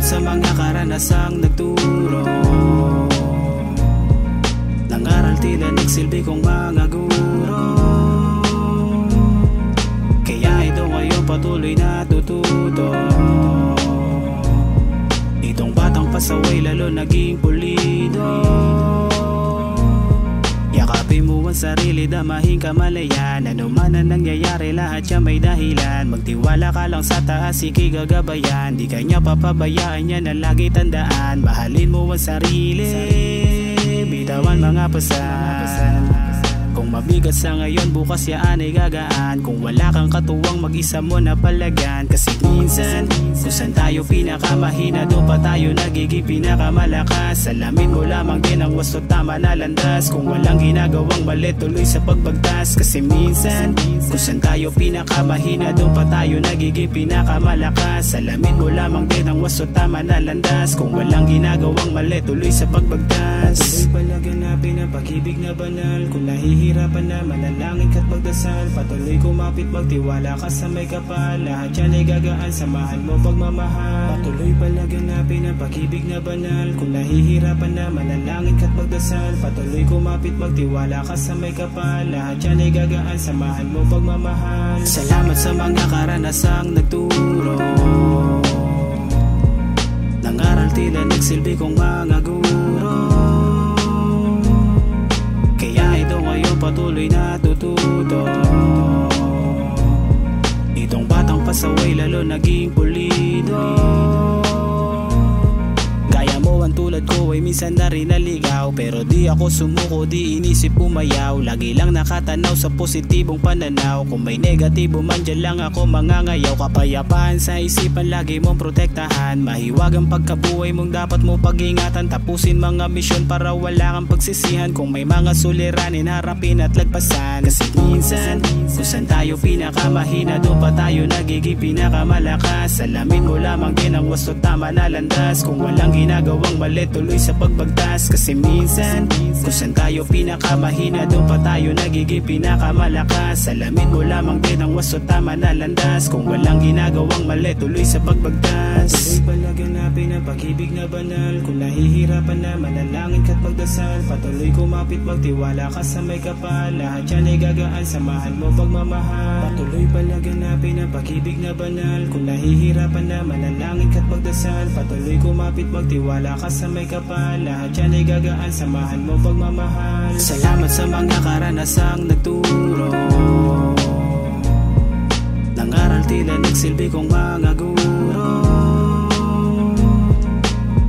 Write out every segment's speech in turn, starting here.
Salamat sa mga karanasang nagturo, nangaral tila nagsilbi kong mga guro. Kaya ito ngayon patuloy natututo. Itong batang pasaway lalo naging pulido. Yakapin mo ang sarili, damahin kamalayan. Ano man ang nangyayari, lahat siya may dahilan. Magtiwala ka lang sa taas, ika'y gagabayan. Di kanya papabayaan, yan ang lagi tandaan. Mahalin mo ang sarili, bitawan mga pasan. Kung mabigat sa ngayon, bukas yaan ay gagaan. Kung wala kang katuwang, mag-isa mo na palagan. Kasi minsan, kung saan tayo pinakamahina, doon pa tayo nagiging pinakamalakas. Salamin mo lamang din ang wasto, tama na landas. Kung walang ginagawang mali, tuloy sa pagbagtas. Kasi minsan, kung saan tayo pinakamahina, doon pa tayo nagiging pinakamalakas. Salamin mo lamang din ang wasto, tama na landas. Kung walang ginagawang mali, tuloy sa pagbagtas. Patuloy palaganapin ang pag-ibig na banal. Kung nahihirapan na, manalangin ka't pagdasal. Patuloy kumapit, magtiwala ka sa may kapal. Lahat yan ay gagaan, samahan mo pagmamahal. Patuloy palaganapin ang pag-ibig na banal. Kung nahihirapan na, manalangin ka't pagdasal. Patuloy kumapit, magtiwala ka sa may kapal. Lahat yan ay gagaan, samahan mo pagmamahal. Salamat sa mga karanasang nagturo, nangaral tila nagsilbi kong mga guro. Kaya ito ngayon patuloy natututo. Itong batang pasaway lalo naging pulido. Gaya mo ang tulad ko ay minsan na rin naligaw, pero di ako sumuko, di inisip pumayaw. Lagi lang nakatanaw sa positibong pananaw. Kung may negatibo man, dyan lang ako mangangayaw. Kapayapaan sa isipan lagi mong protektahan. Mahiwag ang pagkabuhay mong dapat mo pag-ingatan. Tapusin mga misyon para wala kang pagsisihan. Kung may mga suliranin, harapin at lagpasan. Kasi minsan, kung saan tayo pinakamahina, doon pa tayo nagiging pinakamalakas. Salamin mo lamang din ang wasto, tama na landas. Kung walang ginagawang mali, tuloy sa pagbagtas. Kasi minsan, kung saan tayo pinakamahina, doon pa tayo nagiging pinakamalakas. Salamin mo lamang din ang wasto, tama na landas. Kung walang ginagawang mali, tuloy sa pagbagtas. Patuloy palaganapin ang pag-ibig na banal. Kung nahihirapan na, manalangin ka't pagdasal. Patuloy kumapit, magtiwala ka sa may kapal. Lahat yan ay gagaan, samahan mo pagmamahal. Patuloy palaganapin ang pag-ibig na banal. Kung nahihirapan na, manalangin ka't pagdasal. Patuloy kumapit, magtiwala ka sa may kapal. Lahat yan ay gagaan, samahan mo pagmamahal. Salamat sa mga karanasang nagturo, nangaral tila nagsilbi kong mga guro.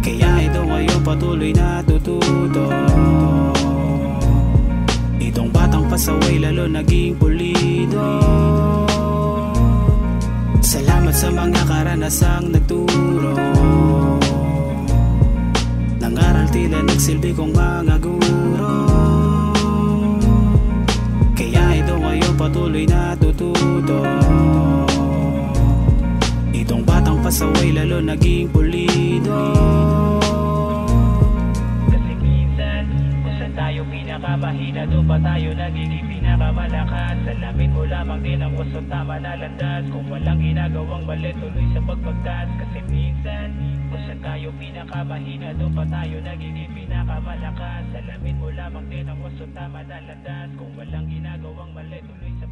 Kaya ito ngayon patuloy natututo. Itong batang pasaway lalo naging pulido. Salamat sa mga karanasang nagturo, nangaral tila nagsilbi kong mga guro. Kaya ito ngayon patuloy natututo. Itong batang pasaway lalo naging pulido. Kasi minsan, kung saan tayo pinakamahina, doon pa tayo nagiging pinakamalakas. Salamin mo lamang din ang wasto, tama na landas. Kung walang ginagawang mali, tuloy sa pagbagtas. Kasi minsan, kung saan tayo pinakamahina, doon pa tayo nagiging pinakamalakas. Salamin mo lamang din ang wasto, tama na landas. Kung walang ginagawang mali, tuloy sa